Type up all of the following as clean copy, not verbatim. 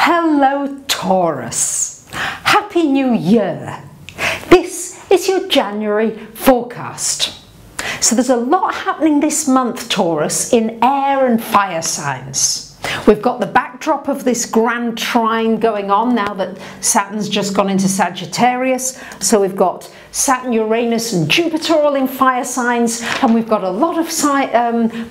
Hello Taurus, Happy New Year. This is your January forecast. So there's a lot happening this month, Taurus, in air and fire signs. We've got the backdrop of this grand trine going on now that Saturn's just gone into Sagittarius. So we've got Saturn, Uranus and Jupiter all in fire signs, and we've got a lot of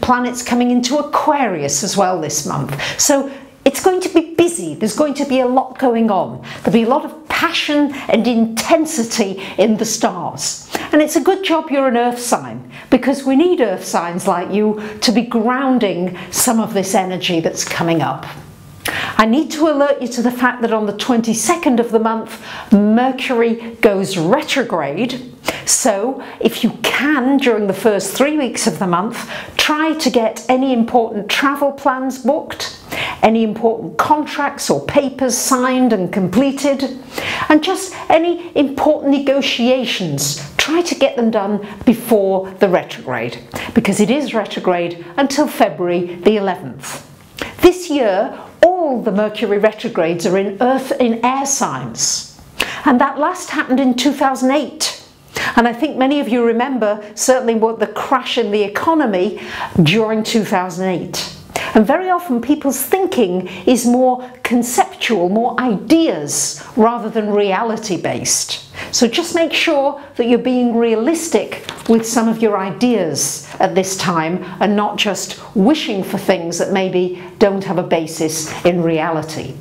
planets coming into Aquarius as well this month. So it's going to be busy, there's going to be a lot going on. There'll be a lot of passion and intensity in the stars. And it's a good job you're an earth sign, because we need earth signs like you to be grounding some of this energy that's coming up. I need to alert you to the fact that on the 22nd of the month, Mercury goes retrograde. So if you can, during the first 3 weeks of the month, try to get any important travel plans booked, any important contracts or papers signed and completed, and just any important negotiations. Try to get them done before the retrograde, because it is retrograde until February the 11th. This year, all the Mercury retrogrades are in air signs, and that last happened in 2008. And I think many of you remember certainly what the crash in the economy during 2008. And very often people's thinking is more conceptual, more ideas rather than reality based. So just make sure that you're being realistic with some of your ideas at this time and not just wishing for things that maybe don't have a basis in reality.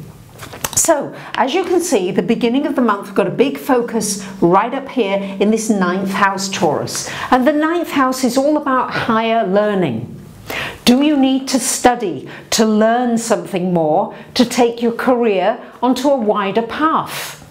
So, as you can see, the beginning of the month, we've got a big focus right up here in this 9th house, Taurus. And the 9th house is all about higher learning. Do you need to study, to learn something more, to take your career onto a wider path?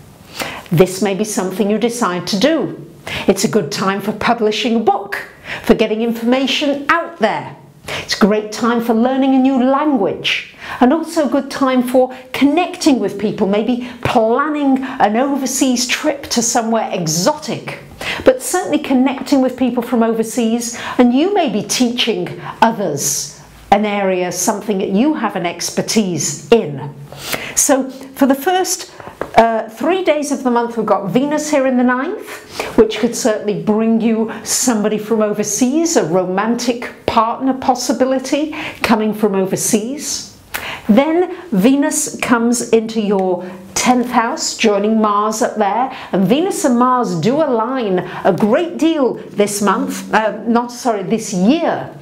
This may be something you decide to do. It's a good time for publishing a book, for getting information out there. It's a great time for learning a new language, and also a good time for connecting with people, maybe planning an overseas trip to somewhere exotic, but certainly connecting with people from overseas, and you may be teaching others an area, something that you have an expertise in. So for the first 3 days of the month, we've got Venus here in the 9th, which could certainly bring you somebody from overseas, a romantic partner possibility coming from overseas. Then Venus comes into your 10th house, joining Mars up there, and Venus and Mars do align a great deal this month, this year,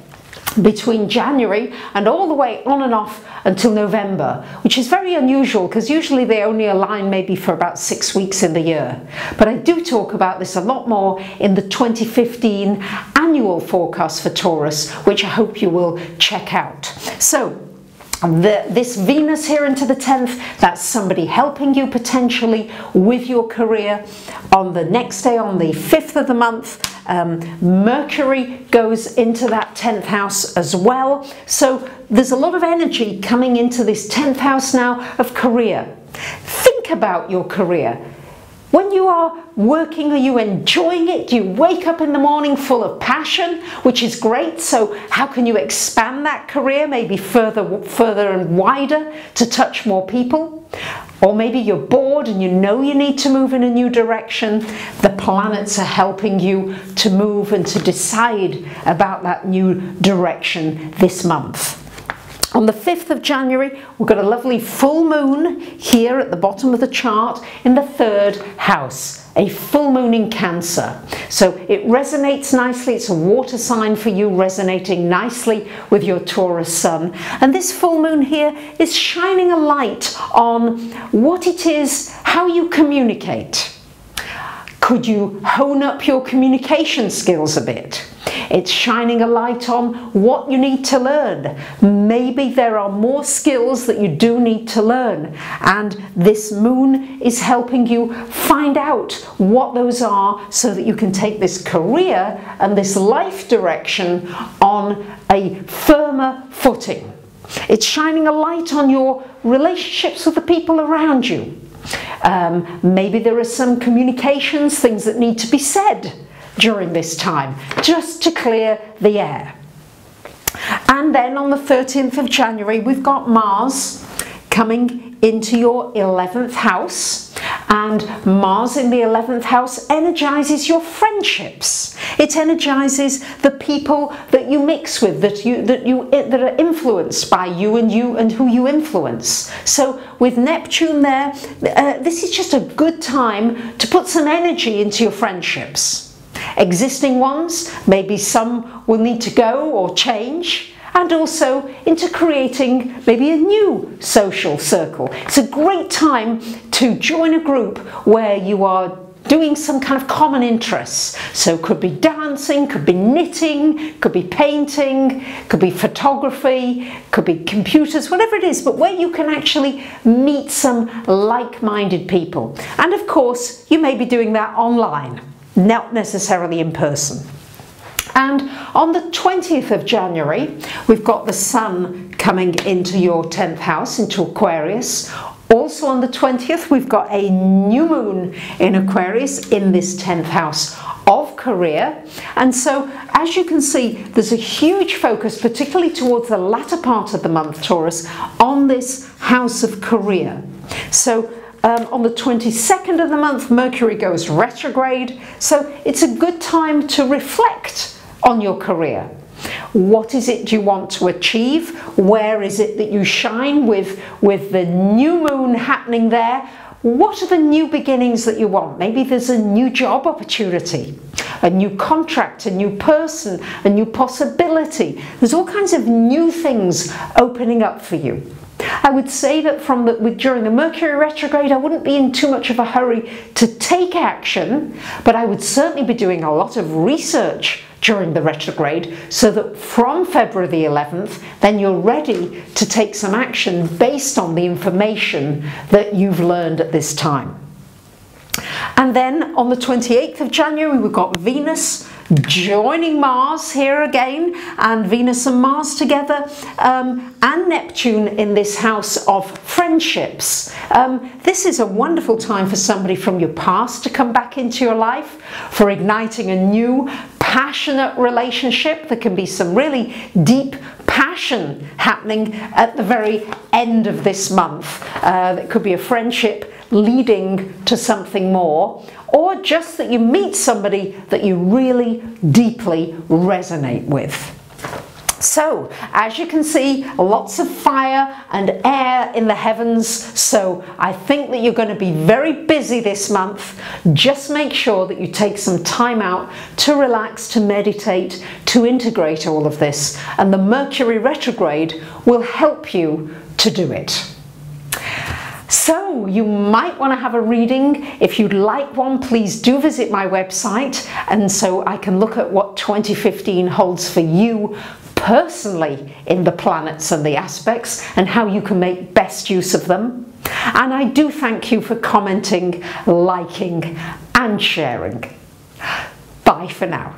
between January and all the way on and off until November, which is very unusual because usually they only align maybe for about 6 weeks in the year. But I do talk about this a lot more in the 2015 annual forecast for Taurus, which I hope you will check out. So this Venus here into the 10th, that's somebody helping you potentially with your career. On the next day, on the 5th of the month, Mercury goes into that 10th house as well. So there's a lot of energy coming into this 10th house now of career. Think about your career. When you are working, are you enjoying it? Do you wake up in the morning full of passion, which is great? So how can you expand that career, maybe further and wider to touch more people? Or maybe you're bored and you know you need to move in a new direction. The planets are helping you to move and to decide about that new direction this month. On the 5th of January, we've got a lovely full moon here at the bottom of the chart in the 3rd house, a full moon in Cancer. So it resonates nicely. It's a water sign for you, resonating nicely with your Taurus sun. And this full moon here is shining a light on what it is, how you communicate. Could you hone up your communication skills a bit? It's shining a light on what you need to learn. Maybe there are more skills that you do need to learn, and this moon is helping you find out what those are so that you can take this career and this life direction on a firmer footing. It's shining a light on your relationships with the people around you. Maybe there are some communications, things that need to be said during this time, just to clear the air. And then on the 13th of January, we've got Mars coming into your 11th house, and Mars in the 11th house energizes your friendships. It energizes the people that you mix with, that are influenced by you and who you influence. So with Neptune there, this is just a good time to put some energy into your friendships. Existing ones, maybe some will need to go or change, and also into creating maybe a new social circle. It's a great time to join a group where you are doing some kind of common interests. So it could be dancing, could be knitting, could be painting, could be photography, could be computers, whatever it is, but where you can actually meet some like-minded people. And of course, you may be doing that online, not necessarily in person. And on the 20th of January, we've got the Sun coming into your 10th house, into Aquarius. Also on the 20th, we've got a new moon in Aquarius in this 10th house of career. And so, as you can see, there's a huge focus, particularly towards the latter part of the month, Taurus, on this house of career. So, on the 22nd of the month, Mercury goes retrograde. So it's a good time to reflect on your career. What is it you want to achieve? Where is it that you shine with the new moon happening there? What are the new beginnings that you want? Maybe there's a new job opportunity, a new contract, a new person, a new possibility. There's all kinds of new things opening up for you. I would say that during the Mercury retrograde, I wouldn't be in too much of a hurry to take action, but I would certainly be doing a lot of research during the retrograde, so that from February the 11th, then you're ready to take some action based on the information that you've learned at this time. And then on the 28th of January, we've got Venus joining Mars here again, and Venus and Mars together, and Neptune in this house of friendships. This is a wonderful time for somebody from your past to come back into your life, for igniting a new passionate relationship. There can be some really deep passion happening at the very end of this month. It could be a friendship leading to something more, or just that you meet somebody that you really deeply resonate with. So, as you can see, lots of fire and air in the heavens, so I think that you're going to be very busy this month. Just make sure that you take some time out to relax, to meditate, to integrate all of this, and the Mercury retrograde will help you to do it. So you might want to have a reading. If you'd like one, please do visit my website, and so I can look at what 2015 holds for you personally in the planets and the aspects, and how you can make best use of them. And I do thank you for commenting, liking and sharing. Bye for now.